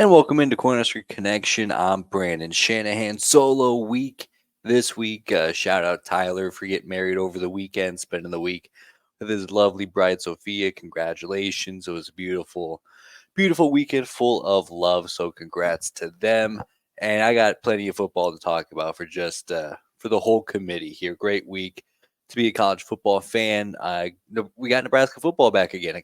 And welcome into Cornhusker Connection. I'm Brandon Shanahan. Solo week this week. Shout out Tyler for getting married over the weekend, spending the week with his lovely bride Sophia. Congratulations. It was a beautiful, beautiful weekend full of love. So congrats to them. And I got plenty of football to talk about for the whole committee here. Great week to be a college football fan. We got Nebraska football back again.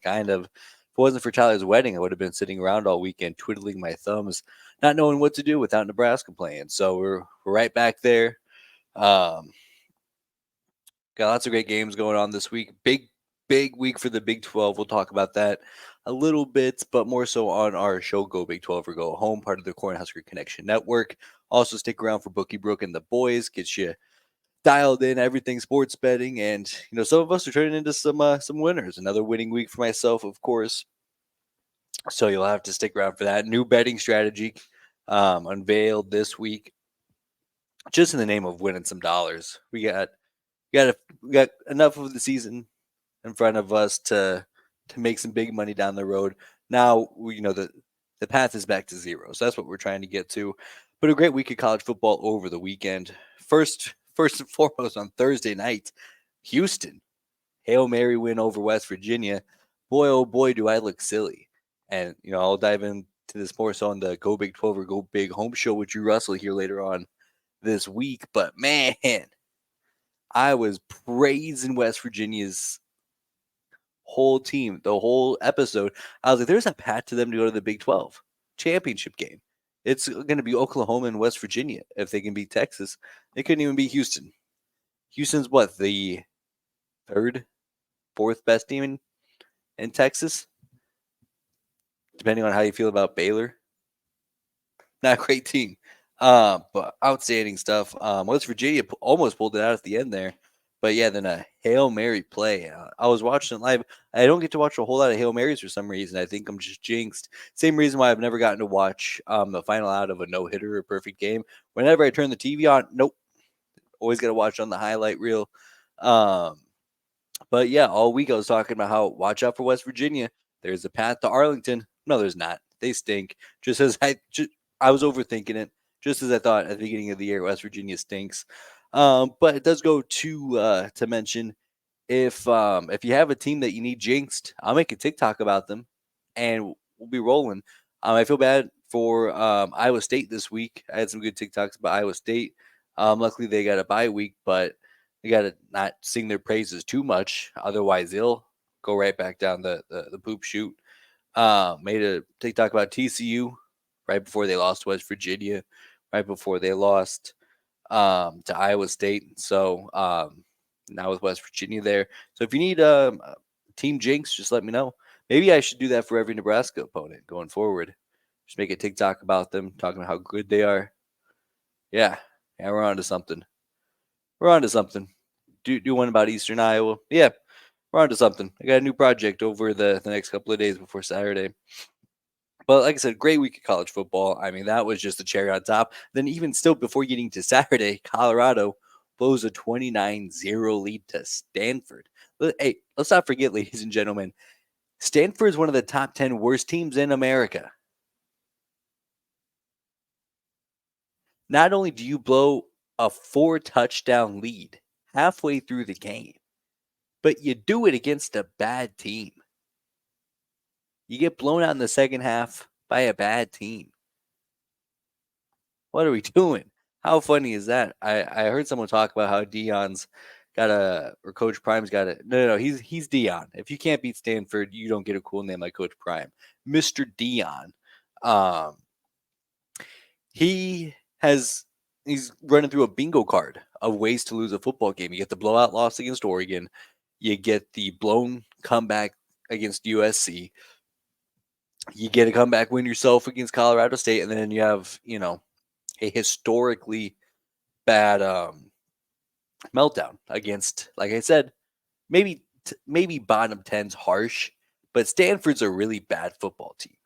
If it wasn't for Tyler's wedding, I would have been sitting around all weekend twiddling my thumbs, not knowing what to do without Nebraska playing. So we're right back there. Um, got lots of great games going on this week. Big week for the Big 12. We'll talk about that a little bit, but more so on our show, Go Big 12 or Go Home, part of the Cornhusker Connection Network. Also, stick around for Bookie Brook and the boys. Get you dialed in everything sports betting, and some of us are turning into some winners. Another winning week for myself, of course. So you'll have to stick around for that. New betting strategy unveiled this week, just in the name of winning some dollars. We got enough of the season in front of us to make some big money down the road. Now the path is back to zero, so that's what we're trying to get to. But a great week of college football over the weekend. First and foremost on Thursday night, Houston Hail Mary win over West Virginia. Boy, oh boy, do I look silly. And, I'll dive into this more so on the Go Big 12 or Go Big Home show with Drew Russell here later on this week. But, man, I was praising West Virginia's whole team, the whole episode. I was like, there's a path to them to go to the Big 12 championship game. It's going to be Oklahoma and West Virginia if they can beat Texas. They couldn't even beat Houston. Houston's what, the third, fourth best team in Texas? Depending on how you feel about Baylor. Not a great team. But outstanding stuff. West Virginia almost pulled it out at the end there. But yeah, then a Hail Mary play. I was watching it live. I don't get to watch a whole lot of Hail Marys for some reason. I think I'm just jinxed. Same reason why I've never gotten to watch the final out of a no-hitter or perfect game. Whenever I turn the TV on, nope. Always got to watch on the highlight reel. But yeah, all week I was talking about how watch out for West Virginia. There's a path to Arlington. No, there's not. They stink. Just as I was overthinking it. Just as I thought at the beginning of the year, West Virginia stinks. But it does go to mention if you have a team that you need jinxed, I'll make a TikTok about them, and we'll be rolling. I feel bad for Iowa State this week. I had some good TikToks about Iowa State. Luckily, they got a bye week, but they got to not sing their praises too much. Otherwise, they'll go right back down the poop chute. Made a TikTok about TCU right before they lost to West Virginia, right before they lost to Iowa State. So now with West Virginia there. So if you need Team Jinx, just let me know. Maybe I should do that for every Nebraska opponent going forward. Just make a TikTok about them, talking about how good they are. Yeah, we're on to something. Do one about Eastern Iowa. Yeah, we're on to something. I got a new project over the next couple of days before Saturday. But like I said, great week of college football. I mean, that was just the cherry on top. Then even still, before getting to Saturday, Colorado blows a 29-0 lead to Stanford. Hey, let's not forget, ladies and gentlemen, Stanford is one of the top 10 worst teams in America. Not only do you blow a 4-touchdown lead halfway through the game, but you do it against a bad team. You get blown out in the second half by a bad team. What are we doing? How funny is that? I heard someone talk about how Deion's or Coach Prime's got a no, he's Deion. If you can't beat Stanford, you don't get a cool name like Coach Prime. Mr. Deion. He's running through a bingo card of ways to lose a football game. You get the blowout loss against Oregon. You get the blown comeback against USC. You get a comeback win yourself against Colorado State, and then you have, a historically bad meltdown against, like I said, maybe bottom 10's harsh, but Stanford's a really bad football team.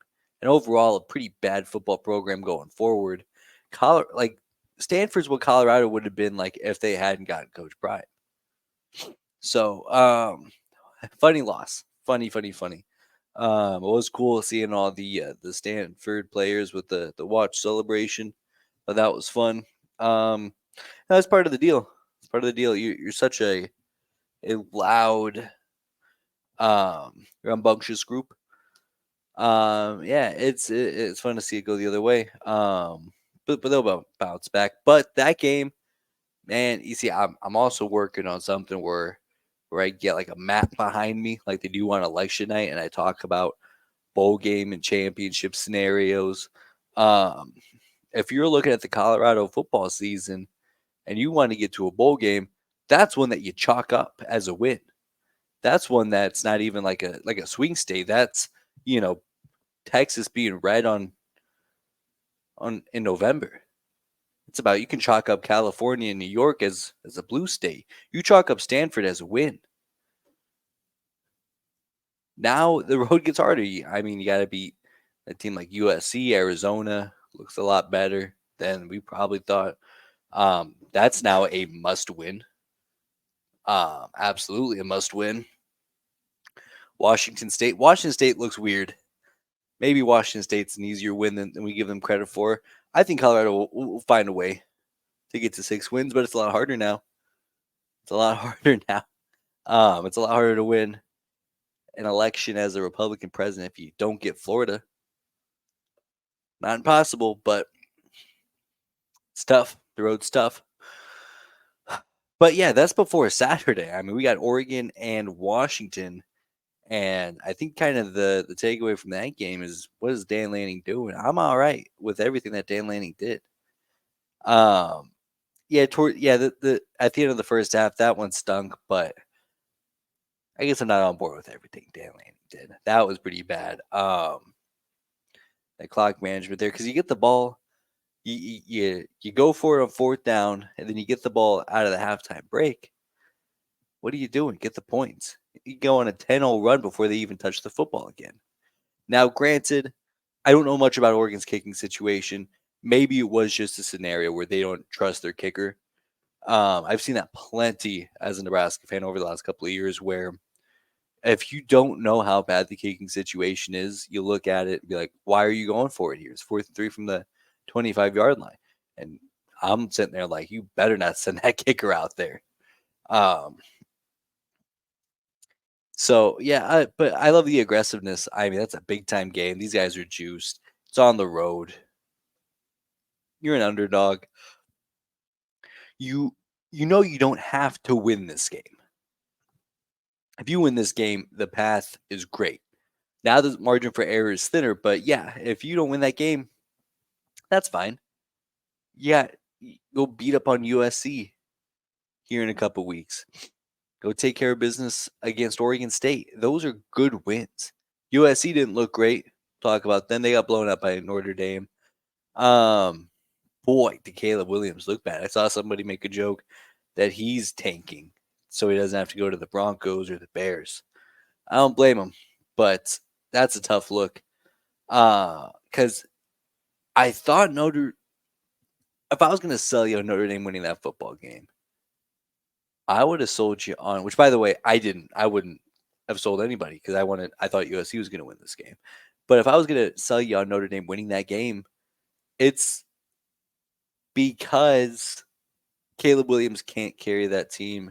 And overall, a pretty bad football program going forward. Stanford's what Colorado would have been like if they hadn't gotten Coach Prime. So, funny loss. Funny. It was cool seeing all the Stanford players with the watch celebration. But that was fun. Um, that's part of the deal. It's part of the deal. You're such a loud, rambunctious group. Yeah, it's fun to see it go the other way. But they'll bounce back. But that game, man, you see, I'm also working on something where I get like a map behind me, like they do on election night, and I talk about bowl game and championship scenarios. Um, if you're looking at the Colorado football season and you want to get to a bowl game, that's one that you chalk up as a win. That's one that's not even like a swing state. That's you know Texas being red on in November. It's about you can chalk up California and New York as a blue state. You chalk up Stanford as a win. Now the road gets harder. I mean, you got to beat a team like USC, Arizona looks a lot better than we probably thought. That's now a must win. Absolutely a must win. Washington State. Washington State looks weird. Maybe Washington State's an easier win than we give them credit for. I think Colorado will find a way to get to 6 wins, but it's a lot harder now. It's a lot harder now. It's a lot harder to win an election as a Republican president if you don't get Florida. Not impossible, but it's tough. The road's tough. But yeah, that's before Saturday. I mean, we got Oregon and Washington. And I think kind of the takeaway from that game is what is Dan Lanning doing? I'm all right with everything that Dan Lanning did. Um, yeah, the at the end of the first half, that one stunk, but I guess I'm not on board with everything Dan Lanning did. That was pretty bad. That clock management there because you get the ball, you go for it on fourth down, and then you get the ball out of the halftime break. What are you doing? Get the points. You go on a 10-0 run before they even touch the football again. Now, granted, I don't know much about Oregon's kicking situation. Maybe it was just a scenario where they don't trust their kicker. I've seen that plenty as a Nebraska fan over the last couple of years where if you don't know how bad the kicking situation is, you look at it and be like, why are you going for it here? It's 4th and 3 from the 25-yard line. And I'm sitting there like, you better not send that kicker out there. Um, so yeah, but I love the aggressiveness. I mean, that's a big time game. These guys are juiced. It's on the road. You're an underdog. You you know you don't have to win this game. If you win this game, the path is great. Now the margin for error is thinner, but yeah, if you don't win that game, that's fine. Yeah, go beat up on USC here in a couple weeks. Go take care of business against Oregon State. Those are good wins. USC didn't look great. Talk about them. They got blown up by Notre Dame. Um, boy, did Caleb Williams look bad. I saw somebody make a joke that he's tanking so he doesn't have to go to the Broncos or the Bears. I don't blame him, but that's a tough look. Because I thought if I was going to sell you on Notre Dame winning that football game, I would have sold you on, which by the way, I didn't. I wouldn't have sold anybody because I thought USC was going to win this game. But if I was going to sell you on Notre Dame winning that game, it's because Caleb Williams can't carry that team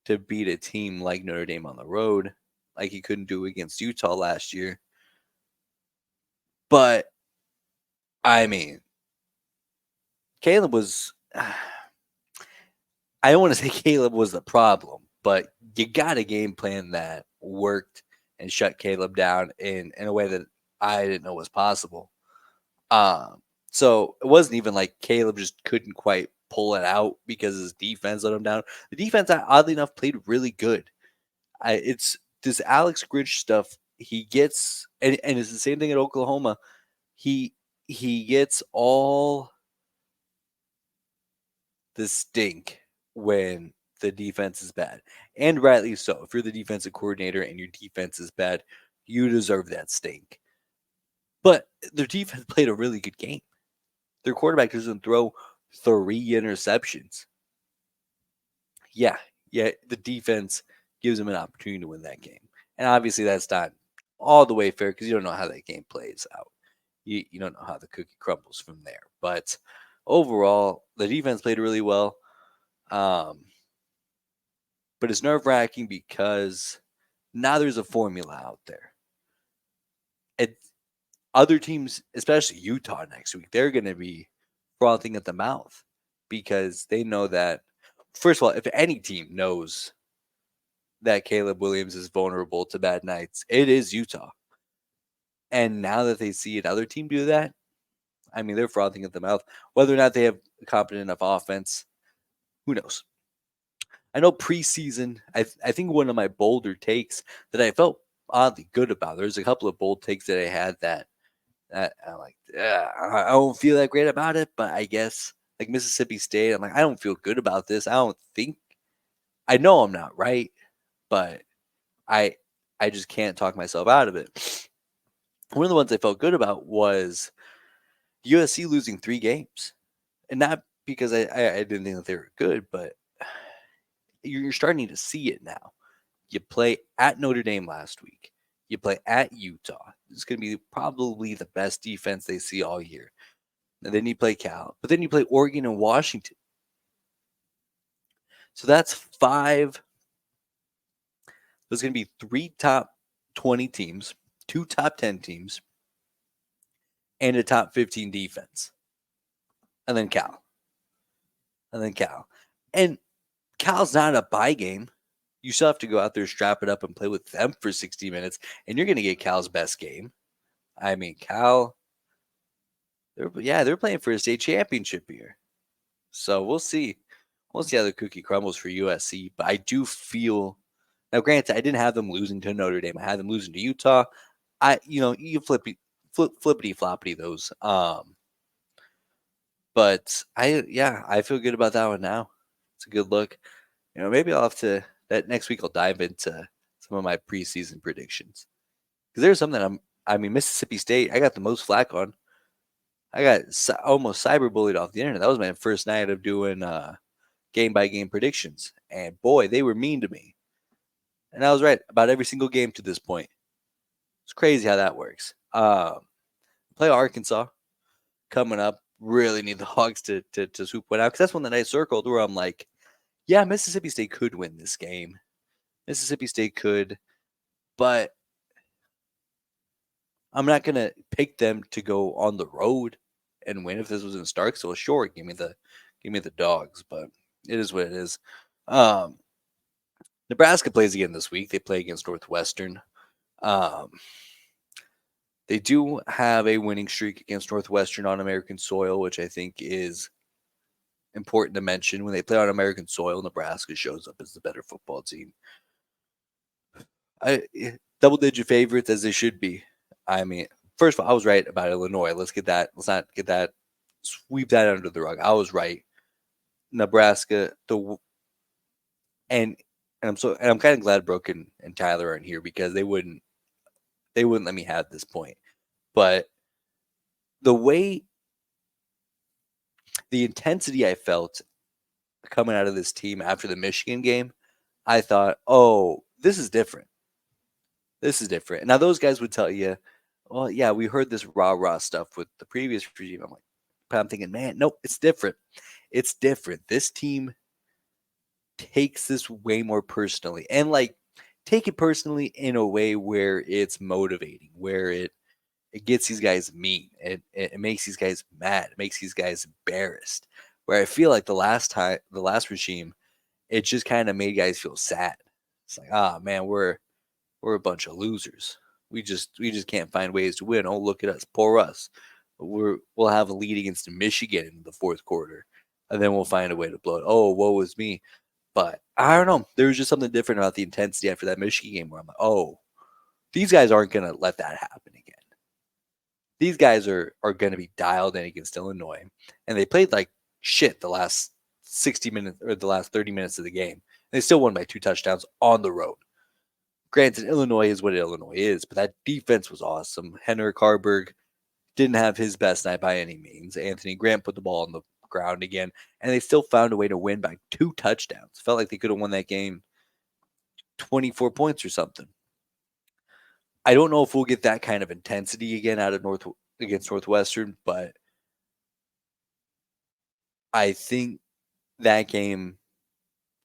to beat a team like Notre Dame on the road, like he couldn't do against Utah last year. But I mean, Caleb was. I don't want to say Caleb was the problem, but you got a game plan that worked and shut Caleb down in a way that I didn't know was possible. So it wasn't even like Caleb just couldn't quite pull it out because his defense let him down. The defense, oddly enough, played really good. It's this Alex Grinch stuff. He gets, and it's the same thing at Oklahoma. He gets all the stink when the defense is bad, and rightly so. If you're the defensive coordinator and your defense is bad, you deserve that stink. But their defense played a really good game. Their quarterback doesn't throw 3 interceptions. Yeah, the defense gives them an opportunity to win that game. And obviously that's not all the way fair because you don't know how that game plays out. You don't know how the cookie crumbles from there. But overall, the defense played really well. But it's nerve-wracking because now there's a formula out there. And other teams, especially Utah next week, they're going to be frothing at the mouth because they know that, first of all, if any team knows that Caleb Williams is vulnerable to bad nights, it is Utah. And now that they see another team do that, I mean, they're frothing at the mouth. Whether or not they have a competent enough offense, who knows? I know preseason, I think one of my bolder takes that I felt oddly good about, there's a couple of bold takes that I had that I'm like, I don't feel that great about it, but I guess like Mississippi State, I'm like, I don't feel good about this. I know I'm not right, but I just can't talk myself out of it. One of the ones I felt good about was USC losing 3 games. And not because I didn't think that they were good, but you're starting to see it now. You play at Notre Dame last week. You play at Utah. It's going to be probably the best defense they see all year. And then you play Cal. But then you play Oregon and Washington. So that's 5. There's going to be 3 top 20 teams, 2 top 10 teams, and a top 15 defense. And then Cal. And Cal's not a bye game. You still have to go out there, strap it up, and play with them for 60 minutes, and you're going to get Cal's best game. I mean, Cal, they're playing for a state championship here. So we'll see. We'll see how the cookie crumbles for USC. But I do feel now. Granted, I didn't have them losing to Notre Dame. I had them losing to Utah. You flippity floppity those. But I feel good about that one now. It's a good look. Maybe I'll have to that next week. I'll dive into some of my preseason predictions because there's something Mississippi State. I got the most flack on. I got almost cyberbullied off the internet. That was my first night of doing game by game predictions, and boy, they were mean to me. And I was right about every single game to this point. It's crazy how that works. Play Arkansas coming up. Really need the Hogs to swoop one out because that's one that I circled where I'm like, yeah, Mississippi State could win this game. Mississippi State could, but I'm not gonna pick them to go on the road and win if this was in Starksville. Sure, give me the Dogs, but it is what it is. Nebraska plays again this week. They play against Northwestern. They do have a winning streak against Northwestern on American soil, which I think is important to mention. When they play on American soil, Nebraska shows up as the better football team. Double-digit favorites as they should be. I mean, first of all, I was right about Illinois. Let's not get that, sweep that under the rug. I was right. Nebraska, and I'm kind of glad Brooke and Tyler aren't here because they wouldn't let me have this point. But the intensity I felt coming out of this team after the Michigan game, I thought, oh, this is different. This is different. Now those guys would tell you, well, yeah, we heard this rah-rah stuff with the previous regime. I'm thinking, man, nope, it's different. It's different. This team takes this way more personally and take it personally in a way where it's motivating, where it gets these guys mean. It makes these guys mad. It makes these guys embarrassed. Where I feel like the last regime, it just kind of made guys feel sad. It's like, man, we're a bunch of losers. We just can't find ways to win. Oh, look at us, poor us. We'll have a lead against Michigan in the fourth quarter, and then we'll find a way to blow it. Oh, woe is me. But I don't know. There was just something different about the intensity after that Michigan game where I'm like, oh, these guys aren't going to let that happen again. These guys are going to be dialed in against Illinois. And they played like shit the last 60 minutes or the last 30 minutes of the game. They still won by 2 touchdowns on the road. Granted, Illinois is what Illinois is, but that defense was awesome. Henrik Harburg didn't have his best night by any means. Anthony Grant put the ball on the ground again, and they still found a way to win by 2 touchdowns. Felt like they could have won that game 24 points or something. I don't know if we'll get that kind of intensity again out of against Northwestern, but I think that game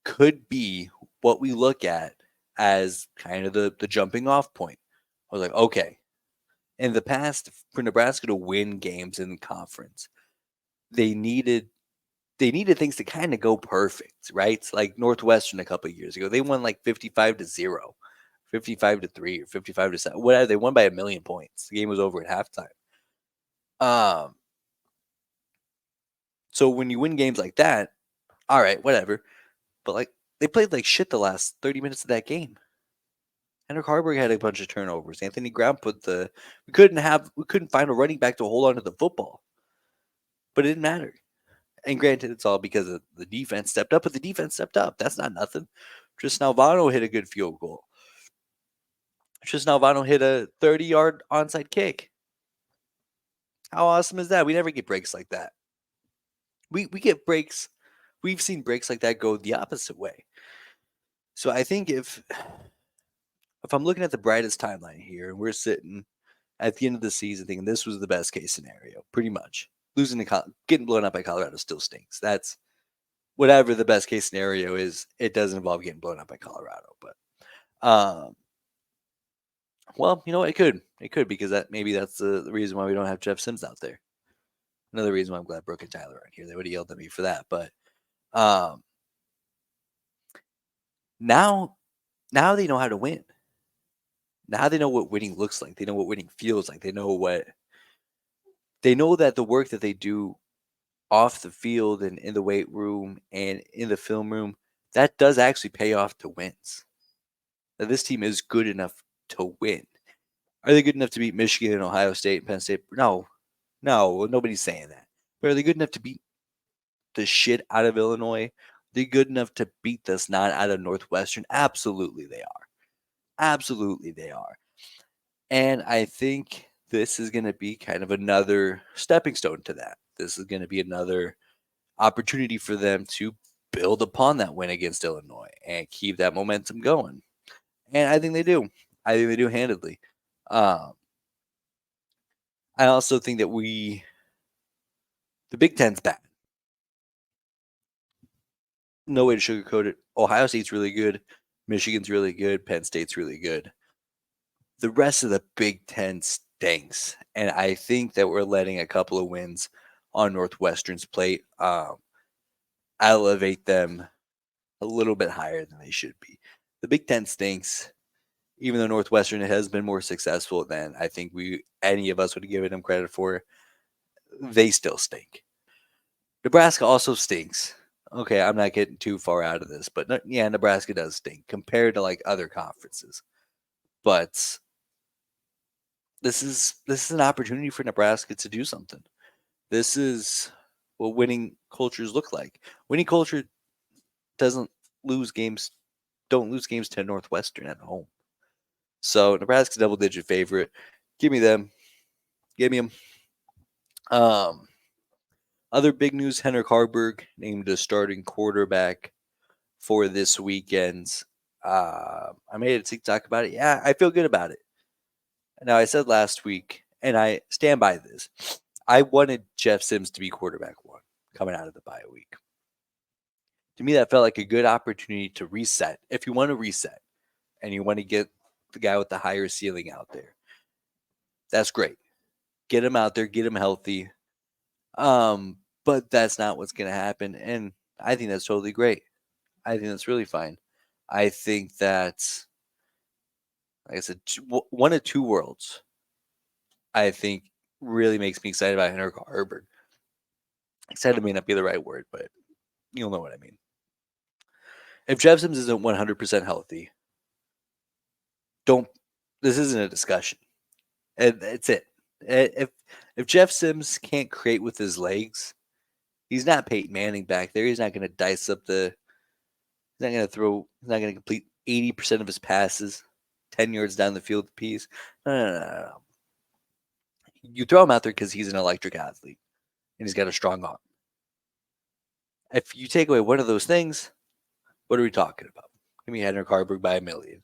could be what we look at as kind of the jumping off point. I was like, okay, in the past, for Nebraska to win games in the conference, they needed things to kind of go perfect, right? Like Northwestern a couple of years ago, they won like 55-0, 55-3, or 55-7, whatever. They won by 1,000,000 points. The game was over at halftime. Um, so when you win games like that, all right, whatever. But like they played like shit the last 30 minutes of that game. Henrik Harburg had a bunch of turnovers. Anthony Brown we couldn't find a running back to hold on to the football. But it didn't matter. And granted, it's all because of the defense stepped up, but the defense stepped up. That's not nothing. Tristan Alvano hit a good field goal. Tristan Alvano hit a 30-yard onside kick. How awesome is that? We never get breaks like that. We get breaks. We've seen breaks like that go the opposite way. So I think if I'm looking at the brightest timeline here and we're sitting at the end of the season thinking this was the best case scenario, pretty much. Getting blown up by Colorado still stinks. That's whatever the best case scenario is. It doesn't involve getting blown up by Colorado, but well, you know what? It could because maybe that's the reason why we don't have Jeff Sims out there. Another reason why I'm glad Brooke and Tyler aren't here. They would have yelled at me for that, but now they know how to win. Now they know what winning looks like. They know what winning feels like. They know that the work that they do off the field and in the weight room and in the film room, that does actually pay off to wins. Now, this team is good enough to win. Are they good enough to beat Michigan and Ohio State and Penn State? No, nobody's saying that. But are they good enough to beat the shit out of Illinois? Are they good enough to beat the snot out of Northwestern? Absolutely they are. Absolutely they are. And I think this is going to be kind of another stepping stone to that. This is going to be another opportunity for them to build upon that win against Illinois and keep that momentum going. And I think they do. I think they do handedly. I also think that the Big Ten's bad. No way to sugarcoat it. Ohio State's really good. Michigan's really good. Penn State's really good. The rest of the Big Ten stinks. And I think that we're letting a couple of wins on Northwestern's plate elevate them a little bit higher than they should be. The Big Ten stinks. Even though Northwestern has been more successful than I think any of us would have given them credit for, they still stink. Nebraska also stinks. Okay, I'm not getting too far out of this, but yeah, Nebraska does stink compared to like other conferences. But this is an opportunity for Nebraska to do something. This is what winning cultures look like. Winning culture don't lose games to Northwestern at home. So Nebraska's double-digit favorite. Give me them. Give me them. Other big news: Henrik Harburg named a starting quarterback for this weekend. I made a TikTok about it. Yeah, I feel good about it. Now, I said last week, and I stand by this, I wanted Jeff Sims to be quarterback one coming out of the bye week. To me, that felt like a good opportunity to reset. If you want to reset and you want to get the guy with the higher ceiling out there, that's great. Get him out there, get him healthy. But that's not what's going to happen. And I think that's totally great. I think that's really fine. I think that, like I said, one of two worlds, I think, really makes me excited about Henrik Harburg. Excited may not be the right word, but you'll know what I mean. If Jeff Sims isn't 100% healthy, this isn't a discussion. It's it. If Jeff Sims can't create with his legs, he's not Peyton Manning back there. He's not going to dice up he's not going to throw, he's not going to complete 80% of his passes 10 yards down the field piece. No. You throw him out there because he's an electric athlete and he's got a strong arm. If you take away one of those things, what are we talking about? Give me Henrik Harburg by 1,000,000.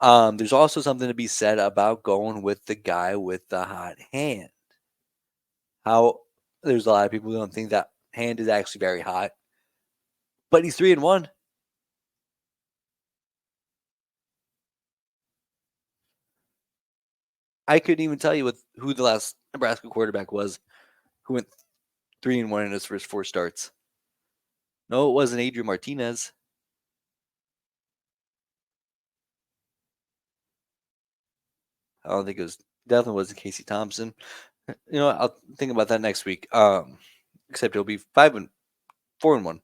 There's also something to be said about going with the guy with the hot hand. How there's a lot of people who don't think that hand is actually very hot, but he's 3-1. I couldn't even tell you who the last Nebraska quarterback was who went 3-1 in his first four starts. No, it wasn't Adrian Martinez. I don't think it was. Definitely wasn't Casey Thompson. I'll think about that next week. Except it'll be 4-1.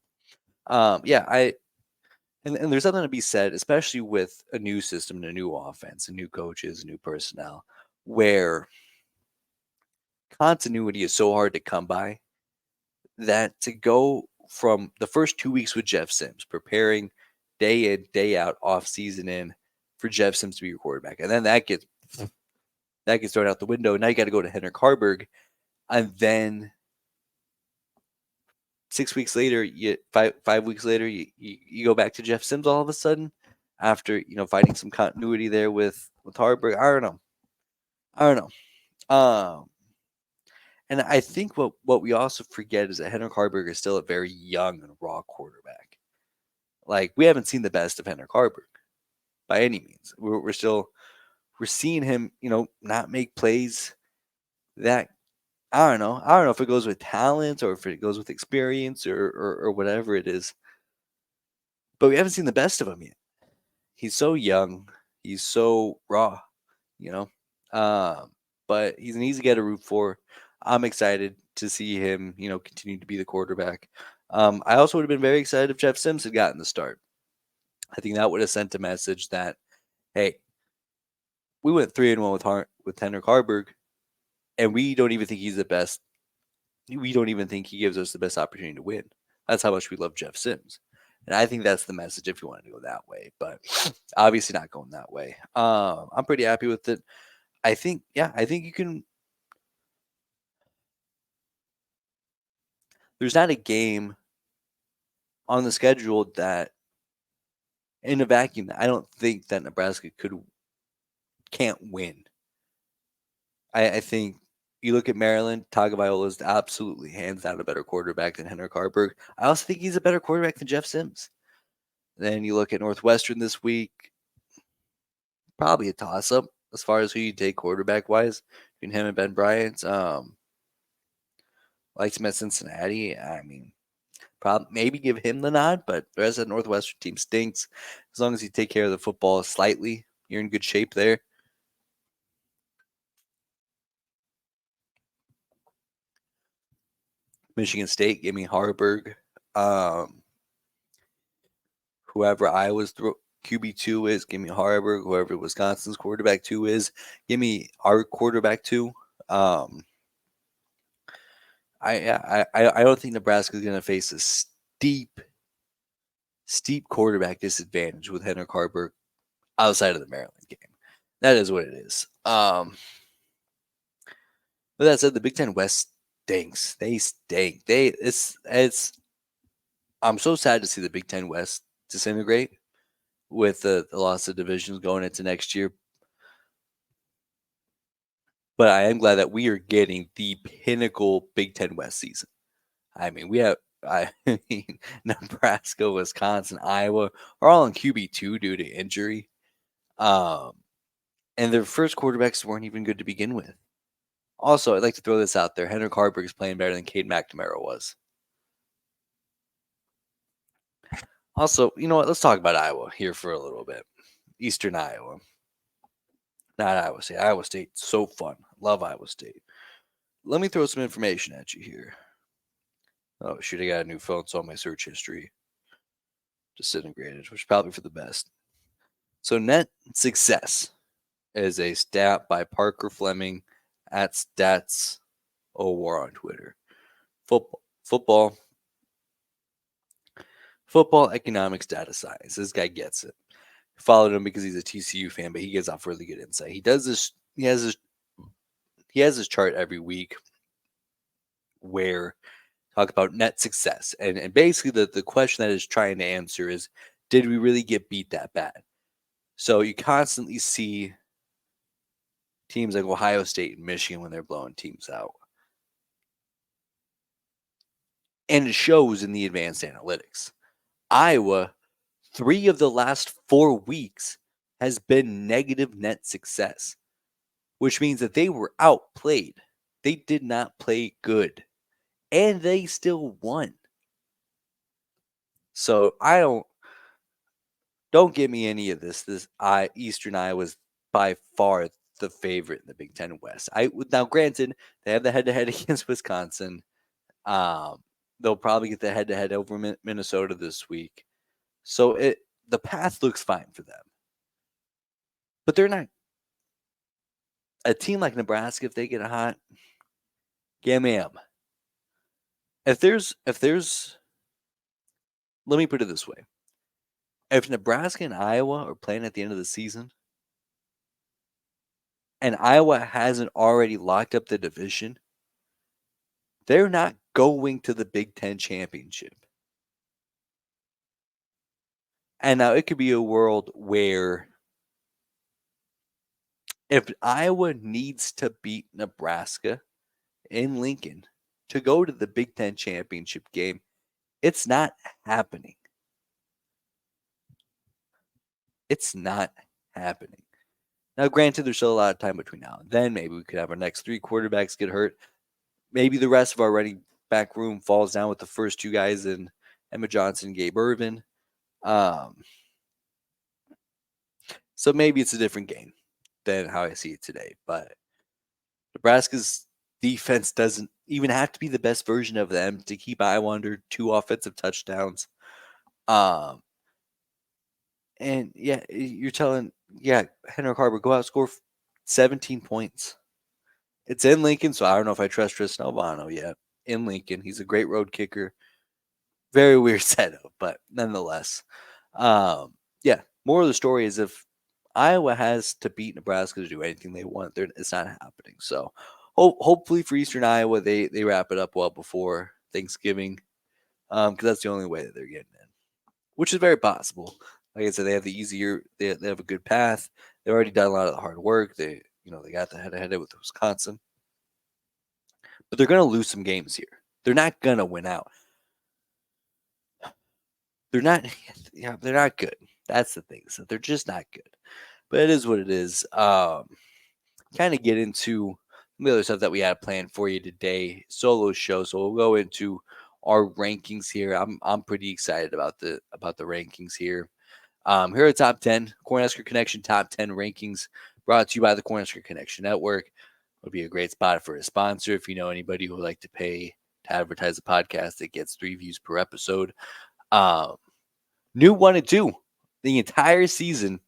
Yeah, and there's something to be said, especially with a new system and a new offense, and new coaches, new personnel, where continuity is so hard to come by that to go from the first 2 weeks with Jeff Sims, preparing day in, day out, off season in for Jeff Sims to be your quarterback, and then that gets thrown out the window. Now you got to go to Henrik Harburg, and then 6 weeks later, five weeks later, you go back to Jeff Sims all of a sudden after finding some continuity there with Harburg. I don't know. And I think what we also forget is that Henrik Harburg is still a very young and raw quarterback. Like, we haven't seen the best of Henrik Harburg by any means. We're seeing him, not make plays that I don't know if it goes with talent or if it goes with experience or whatever it is. But we haven't seen the best of him yet. He's so young. He's so raw, you know. But he's an easy guy to root for. I'm excited to see him, continue to be the quarterback. I also would have been very excited if Jeff Sims had gotten the start. I think that would have sent a message that, hey, we went 3-1 with Henrik Harburg, and we don't even think he's the best. We don't even think he gives us the best opportunity to win. That's how much we love Jeff Sims. And I think that's the message if you want to go that way. But obviously not going that way. I'm pretty happy with it. I think you can. There's not a game on the schedule that in a vacuum that I don't think that Nebraska can't win. I think you look at Maryland, Tagovailoa is absolutely hands down a better quarterback than Henrik Harburg. I also think he's a better quarterback than Jeff Sims. Then you look at Northwestern this week, probably a toss up as far as who you take quarterback wise between him and Ben Bryant. Likes him at Cincinnati. I mean, probably maybe give him the nod, but the rest of the Northwestern team stinks. As long as you take care of the football slightly, you're in good shape there. Michigan State, give me Harburg. Whoever Iowa's QB2 is, give me Harburg. Whoever Wisconsin's quarterback 2 is, give me our quarterback 2. I don't think Nebraska is going to face a steep quarterback disadvantage with Henrik Harburg outside of the Maryland game. That is what it is. With that said, the Big Ten West stinks. They stink. It's. I'm so sad to see the Big Ten West disintegrate with the loss of divisions going into next year. But I am glad that we are getting the pinnacle Big Ten West season. I mean, Nebraska, Wisconsin, Iowa are all on QB2 due to injury. And their first quarterbacks weren't even good to begin with. Also, I'd like to throw this out there. Henrik Harburg is playing better than Cade McNamara was. Also, you know what? Let's talk about Iowa here for a little bit. Eastern Iowa. Not Iowa State. Iowa State, so fun. Love Iowa State. Let me throw some information at you here. Oh, shoot, I got a new phone, so all my search history disintegrated, which is probably for the best. So net success is a stat by Parker Fleming at Stats War on Twitter. Football economics data science. This guy gets it. I followed him because he's a TCU fan, but he gives off really good insight. He does this. He has this chart every week where talk about net success, and basically the question that is trying to answer is, did we really get beat that bad? So you constantly see teams like Ohio State and Michigan when they're blowing teams out. And it shows in the advanced analytics. Iowa, 3 of the last 4 weeks has been negative net success, which means that they were outplayed. They did not play good, and they still won. So don't give me any of this. Eastern Iowa was by far the favorite in the Big Ten West. Now, granted, they have the head-to-head against Wisconsin. They'll probably get the head-to-head over Minnesota this week. So the path looks fine for them. But they're not a team like Nebraska. If they get hot, give me them. If there's, let me put it this way: if Nebraska and Iowa are playing at the end of the season, and Iowa hasn't already locked up the division, they're not going to the Big Ten championship. And now it could be a world where if Iowa needs to beat Nebraska in Lincoln to go to the Big Ten championship game, it's not happening. It's not happening. Now, granted, there's still a lot of time between now and then. Maybe we could have our next 3 quarterbacks get hurt. Maybe the rest of our running back room falls down with the first 2 guys in Emma Johnson, Gabe Irvin. So maybe it's a different game than how I see it today. But Nebraska's defense doesn't even have to be the best version of them to keep Iowa under 2 offensive touchdowns. And yeah, you're telling, Henrik Harbor, go out, score 17 points. It's in Lincoln, so I don't know if I trust Tristan Albano yet. In Lincoln, he's a great road kicker. Very weird setup, but nonetheless. More of the story is if Iowa has to beat Nebraska to do anything they want, it's not happening. So hopefully for Eastern Iowa, they wrap it up well before Thanksgiving, because that's the only way that they're getting in, which is very possible. Like I said, they have the easier, they have a good path. They've already done a lot of the hard work. They got the head-to-head with Wisconsin. But they're going to lose some games here. They're not going to win out. They're not good. That's the thing. So they're just not good. But it is what it is. Kind of get into the other stuff that we had planned for you today. Solo show. So we'll go into our rankings here. I'm pretty excited about the rankings here. Here are top 10 Cornhusker Connection top 10 rankings brought to you by the Cornhusker Connection Network. Would be a great spot for a sponsor if you know anybody who would like to pay to advertise a podcast that gets 3 views per episode. New 1 and 2 the entire season.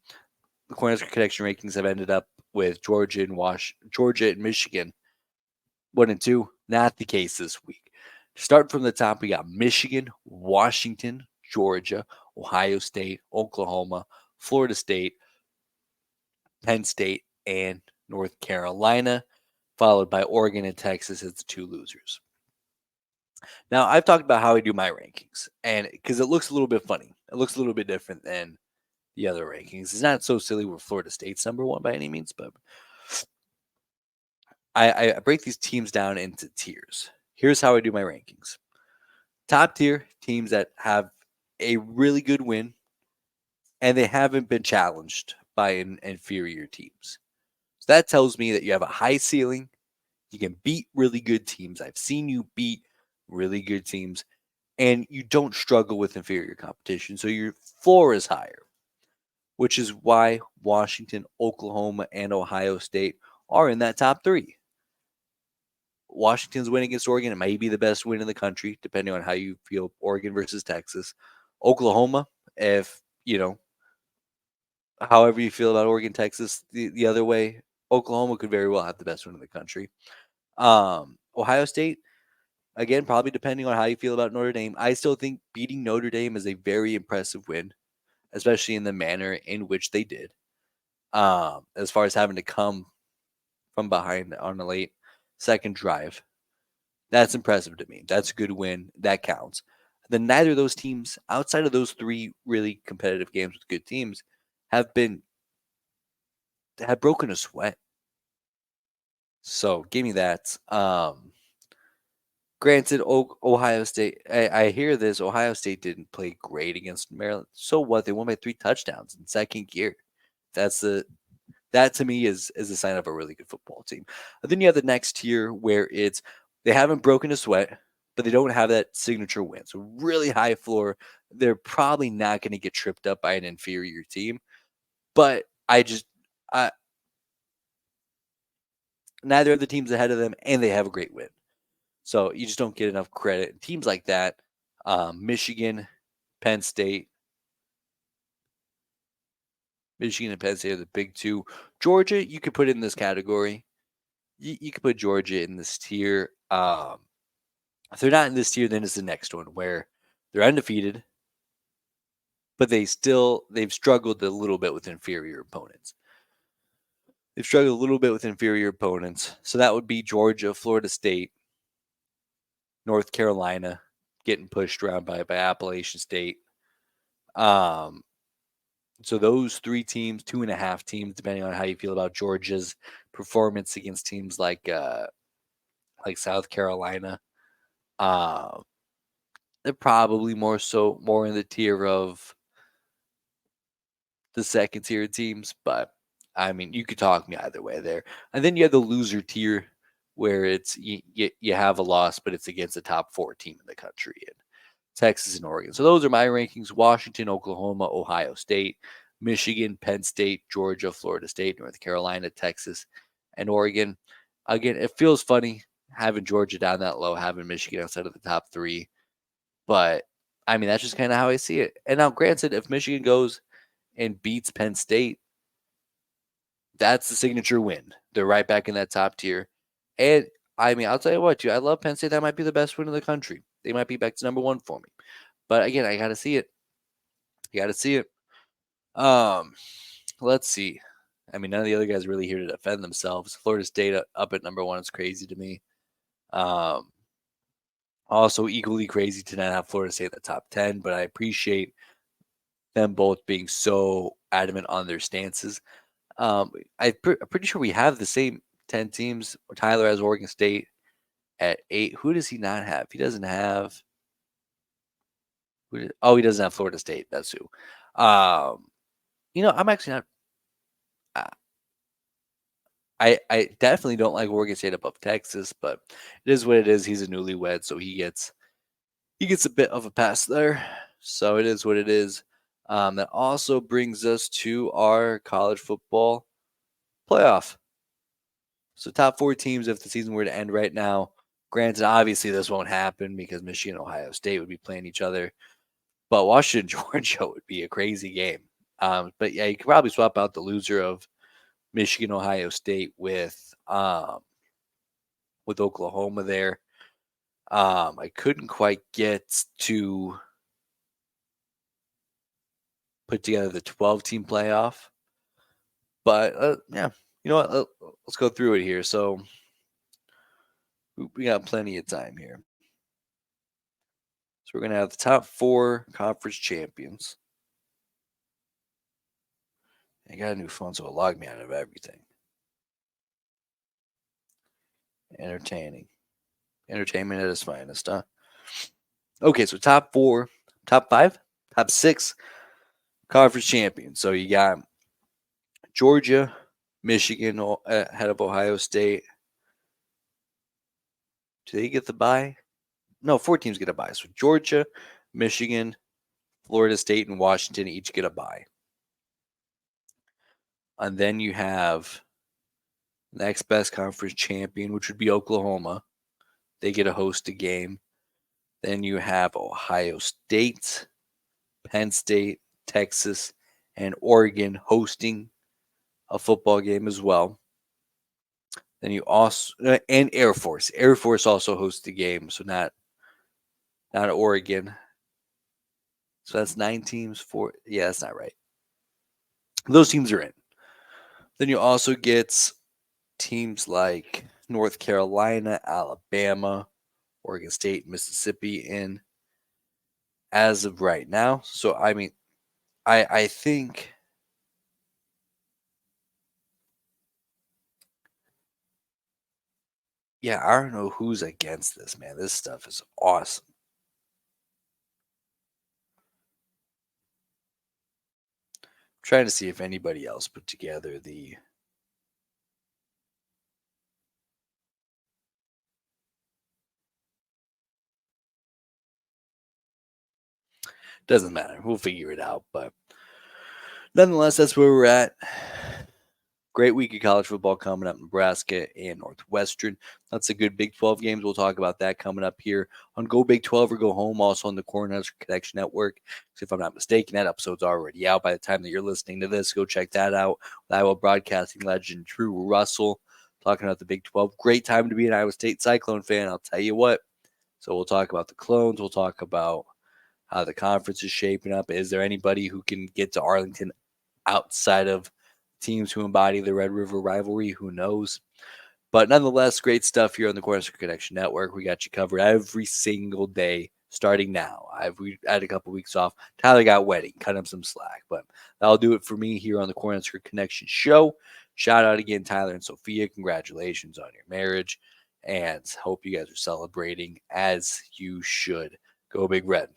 The Cornhusker Connection rankings have ended up with Georgia and Michigan 1 and 2. Not the case this week. Starting from the top, we got Michigan, Washington, Georgia, Ohio State, Oklahoma, Florida State, Penn State, and North Carolina, followed by Oregon and Texas as the 2 losers. Now, I've talked about how I do my rankings, and because it looks a little bit funny. It looks a little bit different than the other rankings. It's not so silly where Florida State's number 1 by any means, but I break these teams down into tiers. Here's how I do my rankings. Top tier, teams that have a really good win, and they haven't been challenged by inferior teams. So that tells me that you have a high ceiling. You can beat really good teams. I've seen you beat really good teams, and you don't struggle with inferior competition. So your floor is higher, which is why Washington, Oklahoma, and Ohio State are in that top 3. Washington's win against Oregon, it may be the best win in the country, depending on how you feel. Oregon versus Texas. Oklahoma, if, however you feel about Oregon, Texas, the other way, Oklahoma could very well have the best win in the country. Ohio State, again, probably depending on how you feel about Notre Dame. I still think beating Notre Dame is a very impressive win, especially in the manner in which they did. As far as having to come from behind on a late second drive, that's impressive to me. That's a good win. That counts. Then neither of those teams, outside of those 3 really competitive games with good teams, have been had broken a sweat. So give me that. Granted, Ohio State. I hear this. Ohio State didn't play great against Maryland. So what? They won by 3 touchdowns in second gear. That's the that to me is a sign of a really good football team. And then you have the next tier where it's they haven't broken a sweat, but they don't have that signature win. So really high floor. They're probably not going to get tripped up by an inferior team. But I neither of the teams ahead of them, and they have a great win. So you just don't get enough credit. Teams like that, Michigan, Penn State, Michigan and Penn State are the big two. Georgia, you could put in this category. You could put Georgia in this tier. If they're not in this tier, then it's the next one where they're undefeated, but they've struggled a little bit with inferior opponents. They've struggled a little bit with inferior opponents. So that would be Georgia, Florida State, North Carolina, getting pushed around by Appalachian State. So those 3 teams, 2.5 teams, depending on how you feel about Georgia's performance against teams like South Carolina. They're probably more in the tier of the second tier teams, but I mean, you could talk me either way there. And then you have the loser tier where it's you have a loss, but it's against the top 4 team in the country, and Texas and Oregon. So those are my rankings: Washington, Oklahoma, Ohio State, Michigan, Penn State, Georgia, Florida State, North Carolina, Texas, and Oregon. Again, it feels funny having Georgia down that low, having Michigan outside of the top 3, but I mean, that's just kind of how I see it. And now, granted, if Michigan goes and beats Penn State, that's the signature win. They're right back in that top tier. And I mean, I'll tell you what, dude, I love Penn State. That might be the best win in the country. They might be back to number 1 for me. But again, I got to see it. You got to see it. Let's see. I mean, none of the other guys are really here to defend themselves. Florida State up at number 1 is crazy to me. Also equally crazy to not have Florida State in the top 10, but I appreciate them both being so adamant on their stances. I'm pretty sure we have the same 10 teams. Tyler has Oregon State at 8. Who does he not have? He doesn't have. He doesn't have Florida State. That's who. I'm actually not. I definitely don't like Oregon State above Texas, but it is what it is. He's a newlywed, so he gets a bit of a pass there. So it is what it is. That also brings us to our college football playoff. So top 4 teams, if the season were to end right now. Granted, obviously this won't happen because Michigan and Ohio State would be playing each other. But Washington, Georgia would be a crazy game. But yeah, you could probably swap out the loser of Michigan, Ohio State with Oklahoma there. I couldn't quite get to put together the 12-team playoff. But yeah, you know what? Let's go through it here. So we got plenty of time here. So we're going to have the top 4 conference champions. I got a new phone, so it'll log me out of everything. Entertainment at its finest, huh? Okay, so top 4, top 5, top 6 conference champions. So you got Georgia, Michigan ahead of Ohio State. Do they get the bye? No, 4 teams get a bye. So Georgia, Michigan, Florida State, and Washington each get a bye. And then you have next best conference champion, which would be Oklahoma. They get to host a game. Then you have Ohio State, Penn State, Texas, and Oregon hosting a football game as well. Then you also and Air Force. Air Force also hosts the game, so not Oregon. So that's 9 teams. Yeah, that's not right. Those teams are in. Then you also get teams like North Carolina, Alabama, Oregon State, Mississippi in as of right now. So I mean, I think Yeah, I don't know who's against this, man. This stuff is awesome. Trying to see if anybody else put together the. Doesn't matter. We'll figure it out. But nonetheless, that's where we're at. Great week of college football coming up. Nebraska and Northwestern. That's a good Big 12 games. We'll talk about that coming up here on Go Big 12 or Go Home, also on the Cornhusker Connection Network. So if I'm not mistaken, that episode's already out by the time that you're listening to this. Go check that out. With Iowa broadcasting legend Drew Russell talking about the Big 12. Great time to be an Iowa State Cyclone fan, I'll tell you what. So we'll talk about the Clones. We'll talk about how the conference is shaping up. Is there anybody who can get to Arlington outside of teams who embody the Red River rivalry? Who knows? But nonetheless, great stuff here on the Cornhusker Connection Network. We got you covered every single day starting now. We had a couple weeks off. Tyler got wedding, cut him some slack. But that'll do it for me here on the Cornhusker Connection show. Shout out again, Tyler and Sophia. Congratulations on your marriage. And hope you guys are celebrating as you should. Go Big Red.